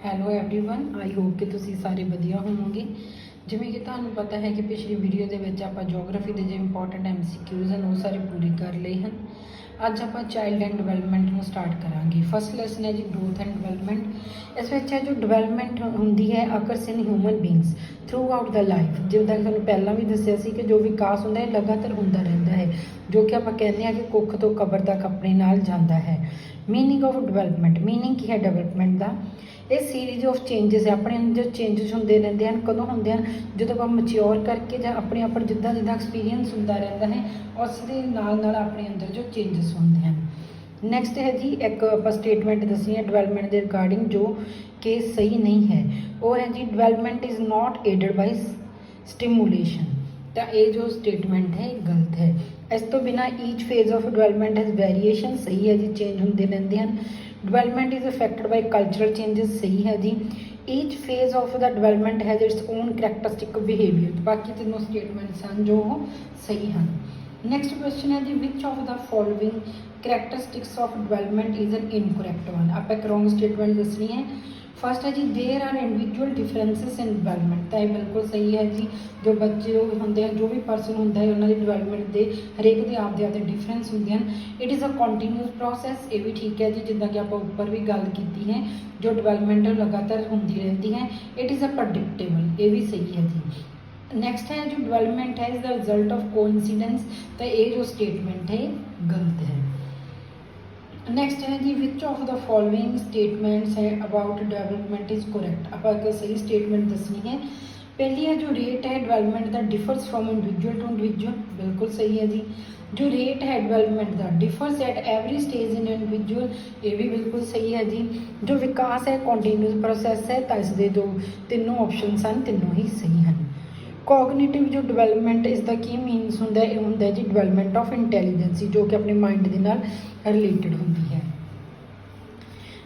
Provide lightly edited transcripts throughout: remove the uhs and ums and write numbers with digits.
Hello everyone I hope कि ਤੁਸੀਂ ਸਾਰੇ ਵਧੀਆ ਹੋਵੋਗੇ। ਜਿਵੇਂ ਕਿ ਤੁਹਾਨੂੰ ਪਤਾ ਹੈ ਕਿ ਪਿਛਲੀ ਵੀਡੀਓ ਦੇ ਵਿੱਚ ਆਪਾਂ ਜੀਓਗ੍ਰਾਫੀ ਦੇ ਜੋ ਇੰਪੋਰਟੈਂਟ ਐਮਸੀਕਿਊਜ਼ ਹਨ ਉਹ ਸਾਰੇ ਪੂਰੇ ਕਰ ਲਏ ਹਨ। ਅੱਜ ਆਪਾਂ ਚਾਈਲਡ ਐਂਡ ਡਿਵੈਲਪਮੈਂਟ ਨੂੰ ਸਟਾਰਟ ਕਰਾਂਗੇ। ਫਸਟ ਲੈਸਨ ਹੈ ਜੀ ਗਰੋਥ ਐਂਡ ਡਿਵੈਲਪਮੈਂਟ। ਇਸ ਵਿੱਚ ਹੈ ਜੋ ਡਿਵੈਲਪਮੈਂਟ ਹੁੰਦੀ ਹੈ ਅਕਰਸ ਇਨ ਹਿਊਮਨ ਬੀਇੰਗਸ ਥਰੂ ਆਊਟ ਦਾ ਲਾਈਫ। ਜਿਵੇਂ ਤੁਹਾਨੂੰ ਪਹਿਲਾਂ ਵੀ ਦੱਸਿਆ ਸੀ ਕਿ ਜੋ ਵਿਕਾਸ ਹੁੰਦਾ ਹੈ ਲਗਾਤਾਰ ਹੁੰਦਾ ਰਹਿੰਦਾ ਹੈ, ਜੋ ਕਿ ਆਪਾਂ ਕਹਿੰਦੇ ਹਾਂ ਕਿ ਕੁੱਖ ਤੋਂ ਕਬਰ ਤੱਕ ਆਪਣੇ ਨਾਲ ਜਾਂਦਾ ਹੈ। ਮੀਨਿੰਗ ਆਫ ਡਿਵੈਲਪਮੈਂਟ, ਮੀਨਿੰਗ ਕੀ ਹੈ ਡਿਵੈਲਪਮੈਂਟ ਦਾ? ਇਹ ਸੀਰੀਜ਼ ਆਫ ਚੇਂਜਸ ਹੈ। ਆਪਣੇ ਅੰਦਰ ਚੇਂਜਸ ਹੁੰਦੇ ਰਹਿੰਦੇ ਹਨ। ਕਦੋਂ ਹੁੰਦੇ ਹਨ? ਜਦੋਂ ਆਪਾਂ ਮਚਿਓਰ ਕਰਕੇ ਜਾਂ ਆਪਣੇ ਆਪ ਜਿੱਦਾਂ ਜਿੱਦਾਂ ਐਕਸਪੀਰੀਅੰਸ ਹੁੰਦਾ ਰਹਿੰਦਾ ਹੈ ਉਸ ਦੇ ਨਾਲ ਨਾਲ ਆਪਣੇ ਅੰਦਰ ਜੋ ਚੇਂਜਸ ਹੁੰਦੇ ਹਨ। ਨੈਕਸਟ ਹੈ ਜੀ ਇੱਕ ਆਪਾਂ ਸਟੇਟਮੈਂਟ ਦੱਸਣੀ ਹੈ ਡਿਵੈਲਪਮੈਂਟ ਦੇ ਰਿਗਾਰਡਿੰਗ ਜੋ ਕਿ ਸਹੀ ਨਹੀਂ ਹੈ। ਉਹ ਹੈ ਜੀ ਡਿਵੈਲਪਮੈਂਟ ਇਜ਼ ਨॉट ਏਡਡ ਬਾਈ ਸਟਿਮੂਲੇਸ਼ਨ। ਤਾਂ ਇਹ ਜੋ ਸਟੇਟਮੈਂਟ ਹੈ ਗਲਤ ਹੈ। ਇਸ ਤੋਂ ਬਿਨਾਂ each phase of development has variation, ਸਹੀ ਹੈ ਜੀ, ਚੇਂਜ ਹੁੰਦੇ ਰਹਿੰਦੇ ਹਨ। Development is affected by cultural changes, ਸਹੀ ਹੈ ਜੀ। Each phase of the development has its own characteristic behaviour. ਬਾਕੀ ਤਿੰਨੋਂ ਸਟੇਟਮੈਂਟਸ ਹਨ ਜੋ ਉਹ ਸਹੀ ਹਨ। ਨੈਕਸਟ ਕੁਐਸਚਨ ਹੈ ਜੀ which of the following characteristics of development is an incorrect one. ਆਪਾਂ ਇੱਕ ਰੋਂਗ ਸਟੇਟਮੈਂਟ ਦੱਸਣੀ ਹੈ। ਫਸਟ ਹੈ ਜੀ ਦੇਰ ਆਰ ਇੰਡੀਵਿਜੂਅਲ ਡਿਫਰੈਂਸਿਸ ਇਨ ਡਿਵੈਲਪਮੈਂਟ। ਤਾਂ ਇਹ ਬਿਲਕੁਲ ਸਹੀ ਹੈ ਜੀ। ਜੋ ਬੱਚੇ ਹੁੰਦੇ ਹਨ, ਜੋ ਵੀ ਪਰਸਨ ਹੁੰਦਾ ਹੈ, ਉਹਨਾਂ ਦੀ ਡਿਵੈਲਪਮੈਂਟ ਦੇ ਹਰੇਕ ਦੇ ਆਪਦੇ ਆਪਦੇ ਡਿਫਰੈਂਸ ਹੁੰਦੇ ਹਨ। It is a continuous process, ਇਹ ਵੀ ਠੀਕ ਹੈ ਜੀ। ਜਿੱਦਾਂ ਕਿ ਆਪਾਂ ਉੱਪਰ ਵੀ ਗੱਲ ਕੀਤੀ ਹੈ ਜੋ ਡਿਵੈਲਪਮੈਂਟ ਲਗਾਤਾਰ ਹੁੰਦੀ ਰਹਿੰਦੀ ਹੈ। ਇਟ ਇਜ਼ ਅ ਪ੍ਰੈਡਿਕਟੇਬਲ, ਇਹ ਵੀ ਸਹੀ ਹੈ ਜੀ। ਨੈਕਸਟ ਹੈ ਜੋ ਡਿਵੈਲਪਮੈਂਟ ਹੈ is the result of coincidence. ਤਾਂ ਇਹ ਜੋ ਸਟੇਟਮੈਂਟ ਹੈ ਗਲਤ ਹੈ। ਨੈਕਸਟ ਹੈ ਜੀ which of the following statements ਹੈ ਅਬਾਊਟ ਡਿਵੈਲਪਮੈਂਟ ਇਜ਼ ਕਰੈਕਟ। ਆਪਾਂ ਇੱਕ ਸਹੀ ਸਟੇਟਮੈਂਟ ਦੱਸਣੀ ਹੈ। ਪਹਿਲੀ ਹੈ ਜੋ ਰੇਟ ਹੈ ਡਿਵੈਲਪਮੈਂਟ ਦਾ differs from individual to individual, ਬਿਲਕੁਲ ਸਹੀ ਹੈ ਜੀ। ਜੋ ਰੇਟ ਹੈ ਡਿਵੈਲਪਮੈਂਟ ਦਾ differs at every stage in individual, ਇਹ ਵੀ ਬਿਲਕੁਲ ਸਹੀ ਹੈ ਜੀ। ਜੋ ਵਿਕਾਸ ਹੈ ਕੰਟੀਨਿਊਸ ਪ੍ਰੋਸੈਸ ਹੈ, ਤਾਂ ਇਸ ਦੇ ਜੋ ਤਿੰਨੋਂ ਆਪਸ਼ਨਸ ਹਨ ਤਿੰਨੋਂ ਹੀ ਸਹੀ ਹਨ। ਕੋਗਨੀਟਿਵ ਜੋ ਡਿਵੈਲਪਮੈਂਟ ਇਸ ਦਾ ਕੀ ਮੀਨਸ ਹੁੰਦਾ? ਇਹ ਹੁੰਦਾ ਜੀ ਡਿਵੈਲਪਮੈਂਟ ਆਫ ਇੰਟੈਲੀਜੈਂਸੀ, ਜੋ ਕਿ ਆਪਣੇ ਮਾਈਂਡ ਦੇ ਨਾਲ ਰਿਲੇਟਡ ਹੁੰਦੀ ਹੈ।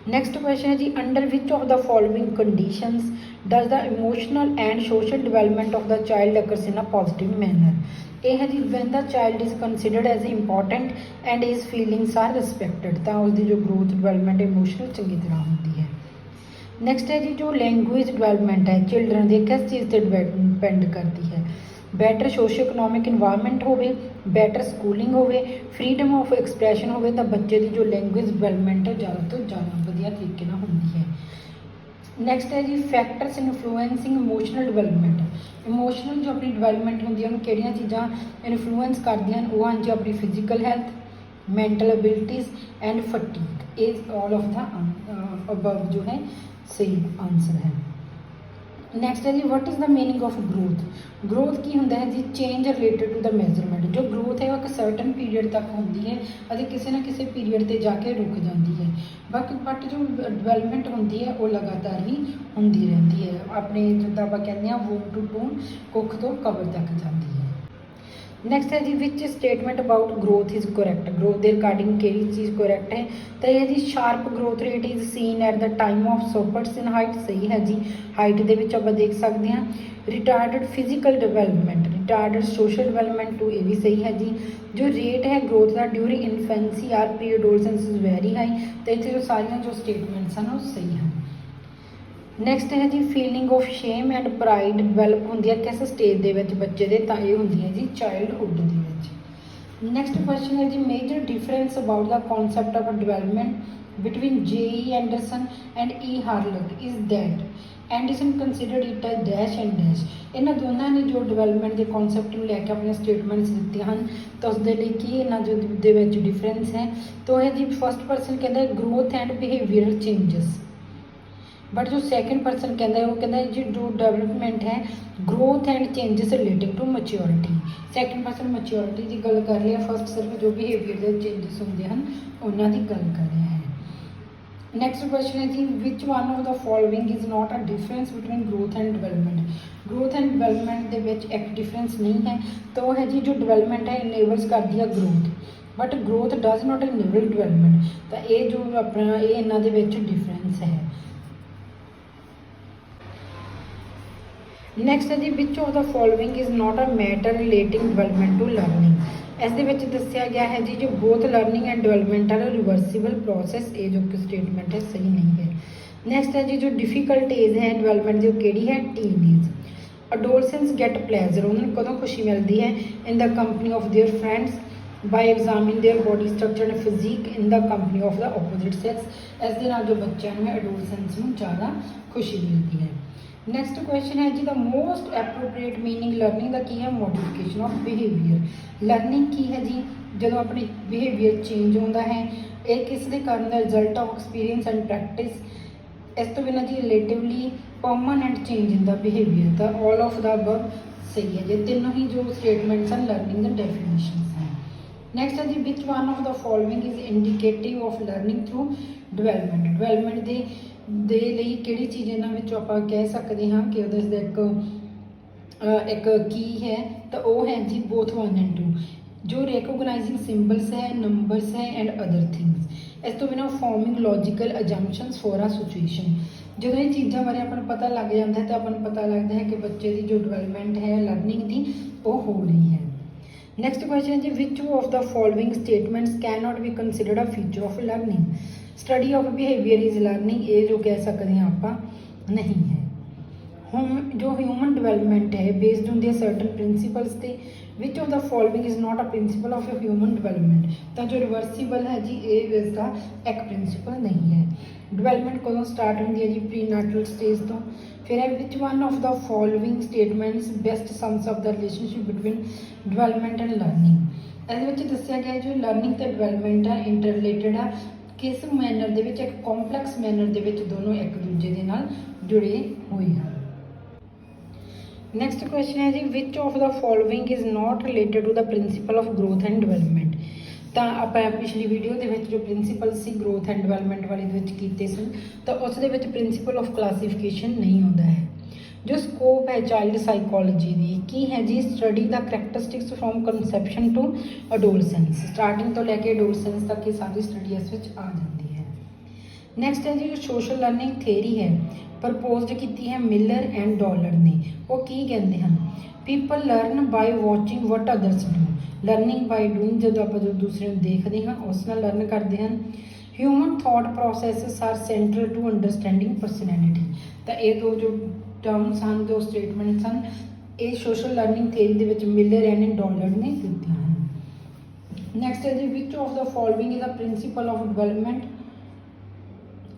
ਨੈਕਸਟ ਕੁਐਸਚਨ ਹੈ ਜੀ under which of the following conditions does the emotional and social development of the child occurs in a positive manner. ਇਹ ਹੈ ਜੀ when the child is considered as important and his feelings are respected. ਤਾਂ ਉਸਦੀ ਜੋ growth development emotional ਚੰਗੀ ਤਰ੍ਹਾਂ ਹੁੰਦੀ ਹੈ। ਨੈਕਸਟ ਹੈ ਜੀ ਜੋ ਲੈਂਗੁਏਜ ਡਿਵੈਲਪਮੈਂਟ ਹੈ ਚਿਲਡਰਨ ਦੇ ਕਿਸ ਚੀਜ਼ 'ਤੇ ਡਿਪੈਂਡ ਕਰਦੀ ਹੈ? ਬੈਟਰ ਸੋਸ਼ੋ ਇਕਨੋਮਿਕ ਇਨਵਾਇਰਮੈਂਟ ਹੋਵੇ, ਬੈਟਰ ਸਕੂਲਿੰਗ ਹੋਵੇ, ਫਰੀਡਮ ਆਫ ਐਕਸਪ੍ਰੈਸ਼ਨ ਹੋਵੇ, ਤਾਂ ਬੱਚੇ ਦੀ ਜੋ ਲੈਂਗੁਏਜ ਡਿਵੈਲਪਮੈਂਟ ਹੈ ਜ਼ਿਆਦਾ ਤੋਂ ਜ਼ਿਆਦਾ ਵਧੀਆ ਤਰੀਕੇ ਨਾਲ ਹੁੰਦੀ ਹੈ। ਨੈਕਸਟ ਹੈ ਜੀ factors influencing emotional development. Emotional ਜੋ ਆਪਣੀ ਡਿਵੈਲਪਮੈਂਟ ਹੁੰਦੀ ਹੈ ਉਹਨੂੰ ਕਿਹੜੀਆਂ ਚੀਜ਼ਾਂ ਇਨਫਲੂਐਂਸ ਕਰਦੀਆਂ ਹਨ? ਉਹ ਹਨ ਜੀ ਆਪਣੀ physical health, mental abilities and fatigue. ਇਹ ਆਲ ਆਫ ਦਾ ਅਬਵ ਜੋ ਹੈ ਸਹੀ ਆਂਸਰ ਹੈ। ਨੈਕਸਟ ਹੈ ਜੀ what is the meaning of growth. Growth ਕੀ ਹੁੰਦਾ ਹੈ ਜੀ? Change related to the measurement. ਜੋ ਗਰੋਥ ਹੈ ਉਹ ਇੱਕ ਸਰਟਨ ਪੀਰੀਅਡ ਤੱਕ ਹੁੰਦੀ ਹੈ ਅਤੇ ਕਿਸੇ ਨਾ ਕਿਸੇ ਪੀਰੀਅਡ 'ਤੇ ਜਾ ਕੇ ਰੁਕ ਜਾਂਦੀ ਹੈ। ਬਟ ਜੋ ਡਿਵੈਲਪਮੈਂਟ ਹੁੰਦੀ ਹੈ ਉਹ ਲਗਾਤਾਰ ਹੀ ਹੁੰਦੀ ਰਹਿੰਦੀ ਹੈ। ਆਪਣੇ ਜਿੱਦਾਂ ਆਪਾਂ ਕਹਿੰਦੇ ਹਾਂ ਵੂਮ ਟੂ ਟੂਮ, ਕੁੱਖ ਤੋਂ ਕਬਰ ਤੱਕ ਜਾਂਦੀ ਹੈ। ਨੈਕਸਟ ਹੈ ਜੀ which statement about growth is correct. Growth ਦੇ ਰਿਗਾਰਡਿੰਗ ਕਿਹੜੀ ਚੀਜ਼ ਕਰੈਕਟ ਹੈ? ਤਾਂ ਇਹ ਜੀ sharp growth rate is seen at the time of spurts in height, ਸਹੀ ਹੈ ਜੀ। ਹਾਈਟ ਦੇ ਵਿੱਚ ਆਪਾਂ ਦੇਖ ਸਕਦੇ ਹਾਂ। Retarded physical development, retarded social development too, ਇਹ ਵੀ ਸਹੀ ਹੈ ਜੀ। ਜੋ ਰੇਟ ਹੈ ਗਰੋਥ ਦਾ during infancy or pre adolescence is very high. ਤਾਂ ਇੱਥੇ ਜੋ ਸਾਰੀਆਂ ਜੋ ਸਟੇਟਮੈਂਟਸ ਹਨ ਉਹ ਸਹੀ ਹਨ। ਨੈਕਸਟ ਹੈ ਜੀ feeling of shame and pride develop ਹੁੰਦੀ ਹੈ ਕਿਸ ਸਟੇਜ ਦੇ ਵਿੱਚ ਬੱਚੇ ਦੇ? ਤਾਂ ਇਹ ਹੁੰਦੀ ਹੈ ਜੀ ਚਾਈਲਡਹੁੱਡ ਦੇ ਵਿੱਚ। ਨੈਕਸਟ ਕੁਐਸਚਨ ਹੈ ਜੀ major difference about the concept of development between J.E. Anderson and E. Hurlock is that Anderson considered it as dash and dash. ਇਹਨਾਂ ਦੋਨਾਂ ਨੇ ਜੋ ਡਿਵੈਲਪਮੈਂਟ ਦੇ ਕਨਸੈਪਟ ਨੂੰ ਲੈ ਕੇ ਆਪਣੀਆਂ ਸਟੇਟਮੈਂਟਸ ਦਿੱਤੀਆਂ ਹਨ, ਤਾਂ ਉਸ ਦੇ ਲਈ ਕੀ ਇਹਨਾਂ ਦੇ ਵਿੱਚ ਡਿਫਰੈਂਸ ਹੈ? ਤਾਂ ਇਹ ਜੀ ਫਸਟ ਪਰਸਨ ਕਹਿੰਦਾ growth and behavioural changes, but ਜੋ ਸੈਕਿੰਡ ਪਰਸਨ ਕਹਿੰਦਾ ਉਹ ਕਹਿੰਦਾ ਜੀ ਜੋ ਡਿਵੈਲਪਮੈਂਟ ਹੈ growth and changes relating to maturity. Second person maturity ਦੀ ਗੱਲ ਕਰ ਰਿਹਾ, ਫਸਟ ਸਿਰਫ ਜੋ ਬਿਹੇਵੀਅਰ ਦੇ ਚੇਂਜਸ ਹੁੰਦੇ ਹਨ ਉਹਨਾਂ ਦੀ ਗੱਲ ਕਰ ਰਿਹਾ ਹੈ। ਨੈਕਸਟ ਕੁਐਸਚਨ ਹੈ ਜੀ which one of the following is not a difference between growth and development. Growth and development ਦੇ ਵਿੱਚ ਇੱਕ ਡਿਫਰੈਂਸ ਨਹੀਂ ਹੈ। ਤਾਂ ਉਹ ਹੈ ਜੀ ਜੋ ਡਿਵੈਲਪਮੈਂਟ ਹੈ ਇਨੇਬਲਸ ਕਰਦੀ ਹੈ growth, but growth does not enable development. ਤਾਂ ਇਹ ਜੋ ਆਪਣਾ ਇਹ ਇਹਨਾਂ ਦੇ ਵਿੱਚ ਡਿਫਰੈਂਸ ਹੈ। ਨੈਕਸਟ ਹੈ ਜੀ which of the following is not a matter relating development to learning. ਇਸ ਦੇ ਵਿੱਚ ਦੱਸਿਆ ਗਿਆ ਹੈ ਜੀ ਜੋ both learning and development are reversible process. ਇਹ ਜੋ ਕਿ ਸਟੇਟਮੈਂਟ ਹੈ ਸਹੀ ਨਹੀਂ ਹੈ। नेक्स्ट है जी जो डिफिकल्ट एज है डेवलपमेंट जो केड़ी है teenage. Adolescence get pleasure उन्होंने कदों खुशी मिलती है in the company of their friends by examine their body structure and physique in the company of the opposite sex. इस दे नाल जो बच्चों में अडोलसेंस में ज़्यादा खुशी मिलती है। नैक्सट क्वेश्चन है जी the most appropriate meaning learning का की है मॉडिफिकेशन ऑफ बिहेवियर। लर्निंग की है जी जो अपनी बिहेवियर चेंज होता है ये किस दे कारण result of experience and practice. इस तो बिना जी relatively permanent change in the behaviour the all of the above सही है जी तीनों ही जो स्टेटमेंट्स हैं लर्निंग द डेफिनेशंस हैं। नैक्सट है जी which one of the following is indicative of learning through development. Development ਦੇ ਲਈ ਕਿਹੜੀ ਚੀਜ਼ ਇਹਨਾਂ ਵਿੱਚੋਂ ਆਪਾਂ ਕਹਿ ਸਕਦੇ ਹਾਂ ਕਿ ਉਹਦੇ ਦਾ ਇੱਕ ਕੀ ਹੈ ਤਾਂ ਉਹ ਹੈ ਜੀ both 1 and 2 ਜੋ recognizing symbols ਹੈ numbers ਹੈ and other things। ਇਸ ਤੋਂ ਬਿਨਾਂ forming logical assumptions for a situation। ਜਦੋਂ ਇਹ ਚੀਜ਼ਾਂ ਬਾਰੇ ਆਪਾਂ ਨੂੰ ਪਤਾ ਲੱਗ ਜਾਂਦਾ ਹੈ ਤਾਂ ਆਪਾਂ ਨੂੰ ਪਤਾ ਲੱਗਦਾ ਹੈ ਕਿ ਬੱਚੇ ਦੀ ਜੋ ਡਿਵੈਲਪਮੈਂਟ ਹੈ ਲਰਨਿੰਗ ਦੀ ਉਹ ਹੋ ਰਹੀ ਹੈ। नेक्स्ट क्वेश्चन है जी which of the following statements can not be considered a feature of learning. Study of behaviour is learning ये जो कह सकते हैं आप नहीं है। जो ह्यूमन डिवेलपमेंट है based on the certain principles से which of the following is not a principle of human development. तो जो रिवर्सिबल है जी ये इसका एक प्रिंसिपल नहीं है। डिवेलपमेंट कदों स्टार्ट होती है जी प्री नाटल स्टेज तो। फिर है विच one of the following statements best sums up the relationship between development and learning. ये दसिया गया जो लर्निंग तो डिवेलपमेंट है इंटर रिलेटेड है किस मैनर दे विच एक कॉम्पलैक्स मैनर दे विच दोनों एक दूजे दे नाल जुड़े हुए हैं। नैक्सट क्वेश्चन है जी which of the following is not related to the principle of growth and development. तो आप पिछली वीडियो के जो प्रिंसिपल से ग्रोथ एंड डिवेलपमेंट वाले किए सन तो उस प्रिंसिपल ऑफ क्लासीफिकेशन नहीं होता है। जो स्कोप है चाइल्ड साइकोलॉजी की है जी study the characteristics from conception to adolescence. Starting तो लैके अडोलसेंस तक ये सारी स्टडी इस आ जाती है। नैक्सट है जी जो सोशल लर्निंग थेरी है प्रपोज की है मिलर एंड डॉलर ने वो की कहते हैं people learn by watching what others do. Learning by doing जो आप जो दूसरे देखते हैं उस नाल लर्न करते हैं। Human thought process are central to understanding personality. तो ये दो जो टर्म्स हैं जो स्टेटमेंट्स हैं ये सोशल लर्निंग थेरी के मिलर एंड डॉलर ने दी हैं। नैक्सट है जी which of the following is a principle of development.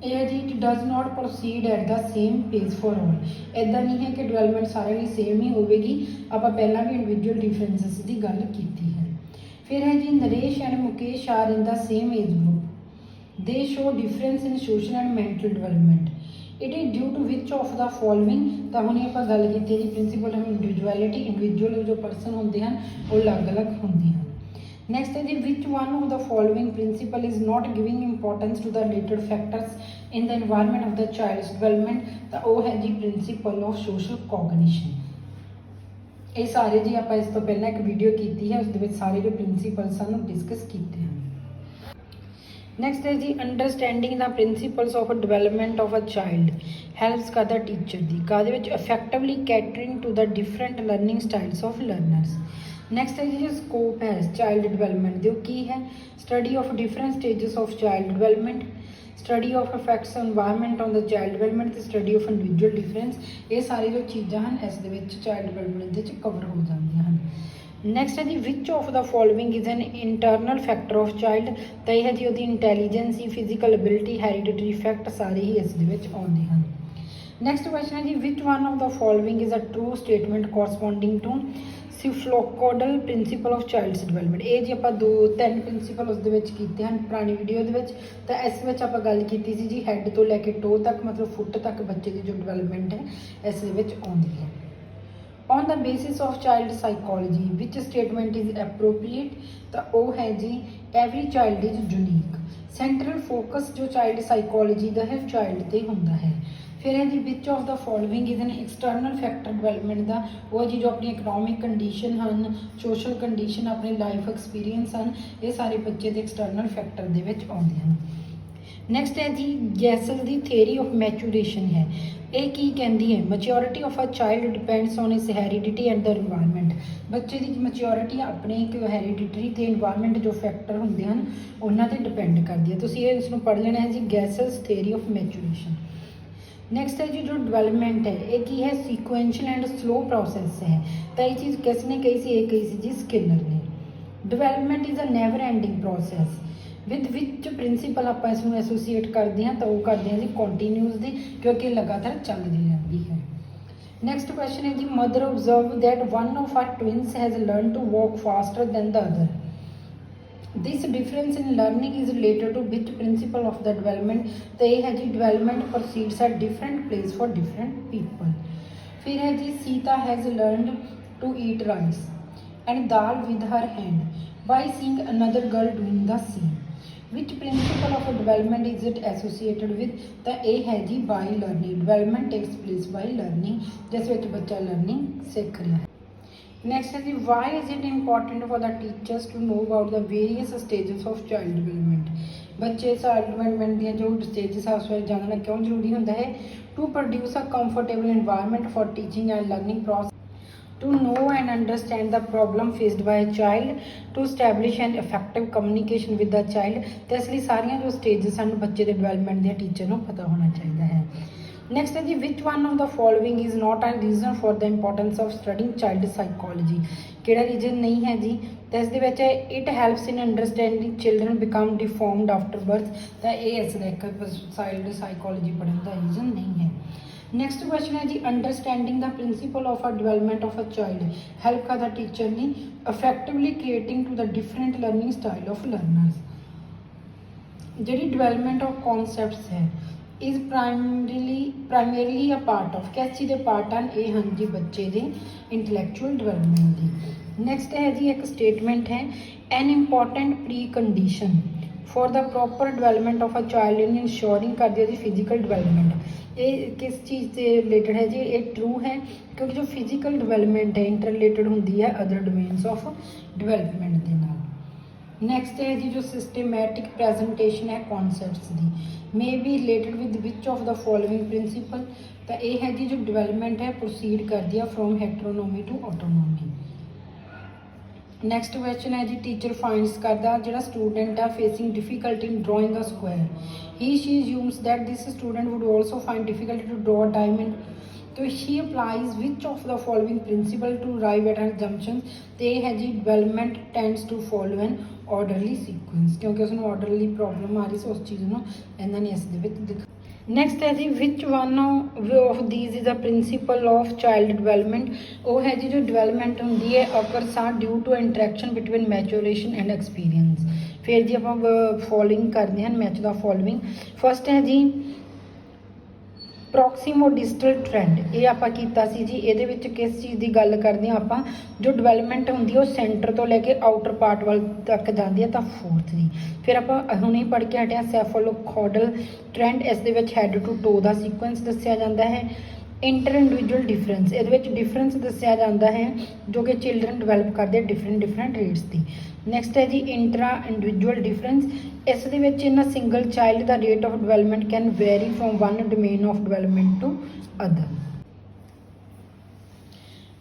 यह जी it does not proceed at the same pace for all. इदा नहीं है कि डिवेलपमेंट सारे लिए सेम ही होगी। आप पहला भी इंडिविजुअल डिफरेंसिस की गल की है। फिर है जी Naresh and Mukesh are in the same age group they show difference in social and mental development. It is due to which of the following. तो हमने आप गल की जी प्रिंसिपल ऑफ इंडिविजुअलिटी इंडिविजुअल जो परसन होंगे हैं वो अलग अलग होंगे हैं। नैक्सट है जी which one of the following principle is not giving importance to the related factors in the environment of the child's development. तो वह है जी प्रिंसिपल ऑफ सोशल कॉग्निशन। ये सारे जी आप इस तो पहले एक वीडियो की है उस सारे जो प्रिंसिपल्स हैं डिस्कस किए हैं। नैक्सट है जी understanding the principles of development of a child helps करता टीचर दी कादे which effectively catering to the different learning styles of learners. Next है जी जो स्कोप है चाइल्ड डिवेलपमेंट जो की है study of different stages of child development study of effects environment on the child development study of individual difference. ये सारी जो चीज़ां हैं इस चाइल्ड डिवेलपमेंट कवर हो जाती हैं। नैक्सट है जी which of the following is an internal factor of child. तो यह है जी उसकी intelligence physical ability hereditary effect सारे ही इस आते हैं। नैक्सट क्वेश्चन है जी which one of the following is a true statement corresponding to cephalocaudal principle of child's development. ये जी आप 2-3 प्रिंसिपल उस किए हैं पुरानी वीडियो तो इस आप गल की जी हैड तो लैके टो तक मतलब फुट तक बच्चे की जो डिवेलपमेंट है इस आती है। On the basis of child psychology which statement is appropriate. तो वह है जी every child is unique. Central focus जो चाइल्ड साइकोलॉजी का है चाइल्ड से होंदा है। फिर है जी which of the following is an external factor development का वो जी जो अपनी इकनॉमिक कंडीशन हैं सोशल कंडीशन अपनी लाइफ एक्सपीरियंस हैं ये सारे बच्चे के एक्सटर्नल फैक्टर के आते हैं। नैक्सट है जी गैसल की थेरी ऑफ मैचूरेशन है ये की कहती है maturity of a child depends on इस हैरीडिटी एंड द इन्वायरमेंट। बच्चे की मैच्योरिटी अपने एक हैरीडिटरी तो इन्वायरमेंट जो फैक्टर होंगे हैं उन्होंने डिपेंड करती है। तो ये इसमें पढ़ लेना है जी गैसल्स थेरी ऑफ मैचूरेशन। नेक्स्ट है जी जो डेवलपमेंट है ये की है सीक्वेंशियल एंड स्लो प्रोसेस है। तो ये चीज़ किसने कही सी, ये कही सी जी स्किनर ने। Development is a never ending process with which principal आप इसमें एसोसीएट करते हैं, तो वो करते हैं जी कॉन्टीन्यूस दी, क्योंकि लगातार चलती रहती है। नेक्स्ट क्वेश्चन है जी mother observe that one of our twins has learn to walk faster than the other. This difference in learning is related to which principle of the development. तो ये है जी development proceeds at different place for different people. फिर है जी Sita has learned to eat rice and dal with her hand by seeing another girl doing the same. Which principle of development is it associated with. तो ये है जी by learning. Development takes place by learning, जिस विच बच्चा learning सीख रहा है। नेक्स्ट है जी why is it important for the teachers to know about the various stages of child development. बच्चे चाइल्ड डेवलपमेंट दी जो स्टेजेस है उस बारे जानना क्यों जरूरी होता है। To produce a comfortable environment for teaching and learning process, to know and understand the problem faced by a child, to establish an effective communication with the child। तो इसलिए सारियां जो स्टेजेस हैं बच्चे के डेवलपमेंट के टीचर को पता होना चाहिए है। नेक्स्ट है जी which one of the following is not a reason for the importance of studying child psychology. केड़ा रीजन नहीं है जी। तो इस it helps in understanding children become deformed after birth. तो ये इसका एक चाइल्ड साइकोलॉजी पढ़ने का रीजन नहीं है। नेक्स्ट क्वेश्चन है जी understanding the principle of a development of a child help का द टीचर ने effectively creating to the different learning style of learners. जी डेवलपमेंट ऑफ कॉन्सैप्ट्स है is primarily a part of किस चीज़ के part हैं ये हाँ जी बच्चे के इंटलैक्चुअल डेवलपमेंट की। नेक्स्ट है जी एक स्टेटमेंट है an important pre condition for the proper development of a child in ensuring कर दिया जी फिजिकल डेवलपमेंट। ये किस चीज़ से रिलेटेड है जी, ये ट्रू है क्योंकि जो फिजिकल डेवलपमेंट है इंटर रिलेटेड होंगी है अदर डोमेन्स ऑफ डेवलपमेंट के नाल। नेक्स्ट है जी जो सिस्टमैटिक प्रेजेंटेशन है कॉन्सैप्ट्स की may be related with which of the following principle. तो ये है जी जो डेवलपमेंट है प्रोसीड कर दिया from heteronomy to autonomy. Next question है जी टीचर फाइंड्स करता जो स्टूडेंट है facing difficulty in drawing a square he she assumes that this student would also find difficulty to draw a diamond. तो she applies which of the following principle to arrive at an junction. तो ये है जी development tends to follow an orderly sequence क्योंकि उसमें orderly problem आ रही से उस चीज़ को इन्होंने इस दिखा। नेक्स्ट है जी which one of these is a principle of child development. वो है जी जो डेवलपमेंट होंगी है occurs are due to interaction between maturation and experience. फिर जी आप फॉलोइंग करते हैं मैच द फॉलोइंग। फर्स्ट है जी प्रॉक्सीमो डिजिटल ट्रेंड ये आप किया जी ये किस चीज़ की गल करते हैं आप जो डेवलपमेंट होंगी है सेंटर तो लैके आउटर पार्ट वाल तक जाती है। तो फोर्थ की फिर आप हुणे पढ़ के हटे cephalocaudal trend is head to toe का सीक्वेंस दसिया जाता है। इंटर इंडिविजुअल डिफरेंस ये डिफरेंस दसिया जाता है जो कि चिल्ड्रन डिवेलप करते डिफरेंट रेट्स की। नैक्सट है जी intra individual difference is in single child the rate of development can vary from one domain of development to other.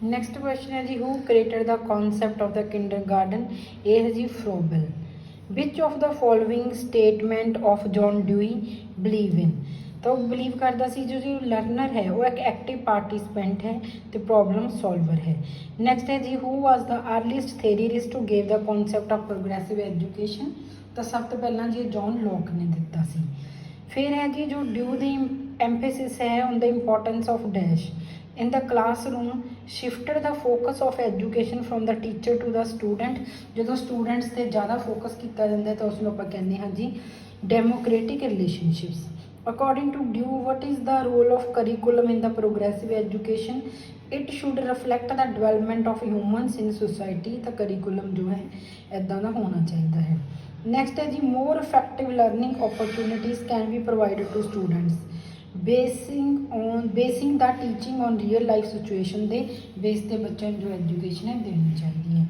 Next question है जी who created the concept of the kindergarten. ये है जी Froebel. Which of the following statement of John dewy believe in. तो believe करता सी जो learner है वो एक एक्टिव पार्टिसिपेंट है तो प्रॉब्लम सॉल्वर है। नैक्सट है जी who was the earliest theorist to give the concept of progressive education. तो सब तो पहला जी जॉन लॉक ने दिता सी। फिर है जी जो ड्यू दी एम्फेसिस है on the importance of dash in the classroom shifted the focus of education from the teacher to the student. जो स्टूडेंट्स से ज़्यादा फोकस किया जाता है तो उसमें आप कहते हैं जी democratic relationships. According to Dewey, what is the role of curriculum in the progressive education? It should reflect the development of humans in society। तो curriculum जो है इदा का होना चाहिए है। Next है जी more effective learning opportunities can be provided to students basing the teaching on real life situation they base ते बच्चों जो एजुकेशन है देनी चाहिए है।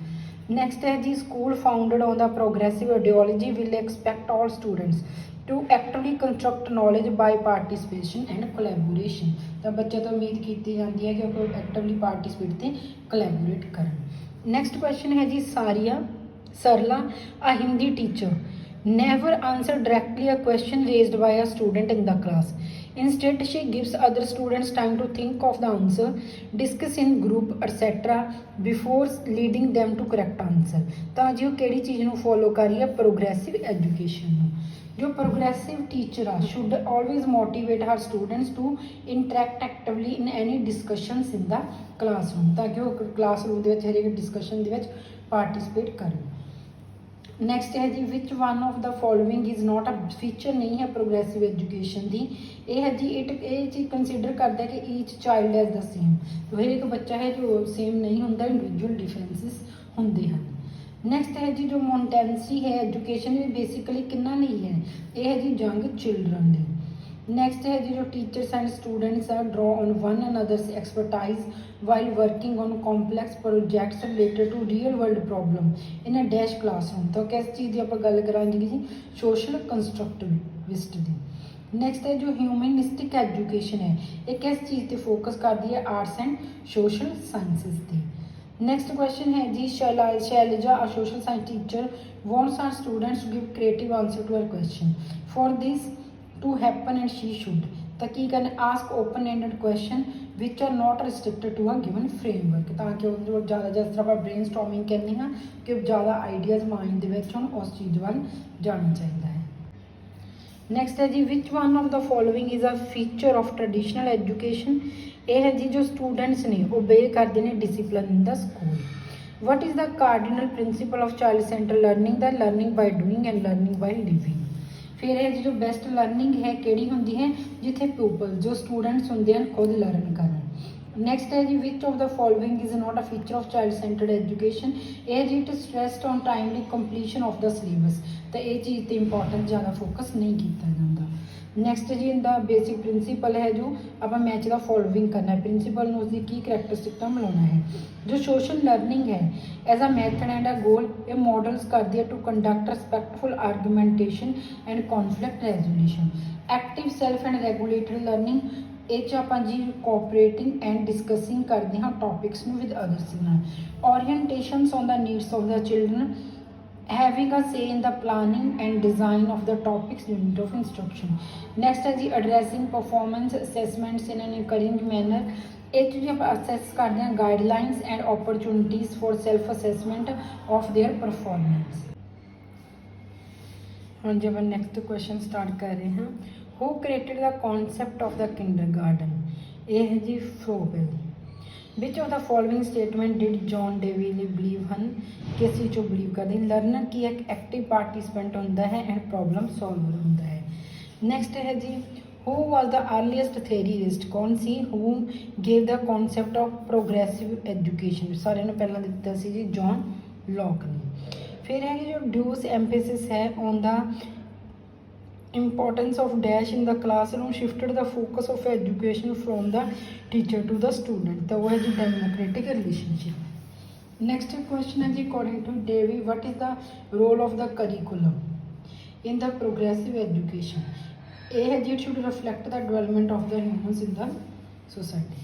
नेक्स्ट है जी school founded on the progressive ideology will expect all students to actively construct knowledge by participation and collaboration. तो बच्चों तो उम्मीद की जाती है कि वो एक्टिवली पार्टिसिपेट से कोलैबोरेट करन। नैक्सट क्वेश्चन है जी Sarla a Hindi teacher never answer directly a question raised by a student in the class. Instead, she gives other students time to think of the answer, discuss in group, etc. before leading them to correct answer. ਤਾਂ ਜੀ ਉਹ ਕਿਹੜੀ ਚੀਜ਼ ਨੂੰ follow ਕਰ ਰਹੀ ਹੈ? Progressive education ਨੂੰ। जो progressive teacher should always motivate her students to interact actively in any discussions in the classroom, ताकि वो classroom ਦੇ ਵਿੱਚ ਹਰੇਕ discussion ਦੇ ਵਿੱਚ participate ਕਰਨ। ਨੈਕਸਟ ਹੈ ਜੀ which one of the following is not a feature ਨਹੀਂ ਹੈ ਪ੍ਰੋਗਰੈਸਿਵ ਐਜੂਕੇਸ਼ਨ ਦੀ। ਇਹ ਹੈ ਜੀ ਇਹ ਚੀਜ਼ ਕੰਸੀਡਰ ਕਰਦਾ ਕਿ ਈਚ ਚਾਈਲਡ ਐਜ਼ ਦਾ ਸੇਮ, ਹਰੇਕ ਬੱਚਾ ਹੈ ਜੋ ਸੇਮ ਨਹੀਂ ਹੁੰਦਾ, ਇੰਡੀਵਿਜੂਅਲ ਡਿਫਰੈਂਸਿਸ ਹੁੰਦੇ ਹਨ। ਨੈਕਸਟ ਹੈ ਜੀ ਜੋ ਮੋਂਟੈਂਸੀ ਹੈ ਐਜੂਕੇਸ਼ਨ ਵੀ ਬੇਸਿਕਲੀ ਕਿੰਨਾ ਲਈ ਹੈ? ਇਹ ਹੈ ਜੀ ਯੰਗ ਚਿਲਡਰਨ ਲਈ। ਨੈਕਸਟ ਹੈ ਜੀ ਜੋ ਟੀਚਰਸ ਐਂਡ ਸਟੂਡੈਂਟਸ ਆ draw on one another's expertise while working on complex projects related to real world problem in a dash classroom. ਤਾਂ ਕਿਸ ਚੀਜ਼ ਦੀ ਆਪਾਂ ਗੱਲ ਕਰਾਂਗੇ ਜੀ? ਸੋਸ਼ਲ ਕੰਸਟਰਕਟਿਵਿਸਟ ਦੀ। ਨੈਕਸਟ ਹੈ ਜੋ ਹਿਊਮਨਿਸਟਿਕ ਐਜੂਕੇਸ਼ਨ ਹੈ, ਇਹ ਕਿਸ ਚੀਜ਼ ਤੇ ਫੋਕਸ ਕਰਦੀ ਹੈ? ਆਰਟਸ ਐਂਡ ਸੋਸ਼ਲ ਸਾਇੰਸਿਸ ਤੇ। नेक्स्ट क्वेश्चन है जी Selja a social science teacher wants her students to give creative answer to her question. For this to happen and she should ਤਾਂ ਕੀ ਕਰਨਾ? ask open ended question which are not restricted to a given framework, ਤਾਂ ਕਿ ਉਹਦੇ ਕੋਲ ਜ਼ਿਆਦਾ ਜਿਸ ਤਰ੍ਹਾਂ ਆਪਾਂ ਬ੍ਰੇਨਸਟੋਰਮਿੰਗ ਕਹਿੰਦੇ ਹਾਂ ਕਿ ਜ਼ਿਆਦਾ ਆਈਡੀਆਜ਼ ਮਾਈਂਡ ਦੇ ਵਿੱਚ ਹੁਣ ਉਸ ਚੀਜ਼ ਵੱਲ ਜਾਣਾ ਚਾਹੀਦਾ ਹੈ। ਨੈਕਸਟ ਹੈ ਜੀ which one of the following is a feature of traditional education. ਇਹ ਹੈ ਜੀ ਜੋ ਸਟੂਡੈਂਟਸ ਨੇ ਓਬੇ ਕਰਦੇ ਨੇ discipline in the school. What is the cardinal principle of child centre learning? The learning by doing and learning by living. ਫਿਰ ਇਹ ਜੋ ਬੈਸਟ ਲਰਨਿੰਗ ਹੈ ਕਿਹੜੀ ਹੁੰਦੀ ਹੈ? ਜਿੱਥੇ ਪਿਊਪਲ ਜੋ ਸਟੂਡੈਂਟਸ ਹੁੰਦੇ ਹਨ ਖੁਦ ਲਰਨ ਕਰਨ। ਨੈਕਸਟ ਹੈ ਜੀ which of the following is not a feature of child centred education. ਇਹ ਜੀ it stressed on timely completion of the syllabus, ਤਾਂ ਇਹ ਚੀਜ਼ 'ਤੇ ਇੰਪੋਰਟੈਂਸ ਜ਼ਿਆਦਾ ਫੋਕਸ ਨਹੀਂ ਕੀਤਾ ਜਾਂਦਾ। ਨੈਕਸਟ ਜੀ ਇਹਦਾ ਬੇਸਿਕ ਪ੍ਰਿੰਸੀਪਲ ਹੈ ਜੋ ਆਪਾਂ ਮੈਚ ਦਾ ਫੋਲੋਇੰਗ ਕਰਨਾ ਹੈ। ਪ੍ਰਿੰਸੀਪਲ ਨੂੰ ਉਸਦੀ ਕੀ ਕਰੈਕਟਰਿਸਟਿਕਾਂ ਮਿਲਾਉਣਾ ਹੈ। ਜੋ ਸੋਸ਼ਲ ਲਰਨਿੰਗ ਹੈ as a method and a goal, ਇਹ ਮੋਡਲਸ ਕਰਦੀ ਹੈ to conduct respectful argumentation and conflict resolution. Active self and regulatory learning, ਇਹ 'ਚ ਆਪਾਂ ਜੀ ਕੋਆਪਰੇਟਿੰਗ ਐਂਡ ਡਿਸਕਸਿੰਗ ਕਰਦੇ ਹਾਂ ਟੌਪਿਕਸ ਨੂੰ ਵਿਦ ਅਦਰਸ ਨਾਲ। Orientations on the needs of the children, having a say in the planning and design of the topics unit of instruction. Next है जी addressing performance assessments in an encouraging manner। ਇਹ ਜੀ ਆਪਾਂ assess ਕਰਦੇ ਹਾਂ guidelines and opportunities for self assessment of their performance। ਹੁਣ ਜब next question start कर रहे हैं, who created the concept of the kindergarten? ਇਹ ਹੈ ਜੀ Froebel. Which of the following statement did John Dewey believe ਹਨ? किस चीज़ बिलीव करते? लर्नर की एक एक्टिव पार्टिसिपेंट होंदा है एंड प्रॉब्लम सॉल्वर होंदा है। नैक्सट है जी who was the earliest theorist? कौन सी? Who gave the concept of progressive education? सारे ने पहला दिता सी जी जॉन लॉक ने। फिर है जो ड्यूस एम्फेसिस है on the importance of dash in the classroom shifted the focus of education from the teacher to the student, तो वो है जी democratic relationship। next question है जी according to Davy what is the role of the curriculum in the progressive education? ये है जी it should reflect the development of the humans in the society।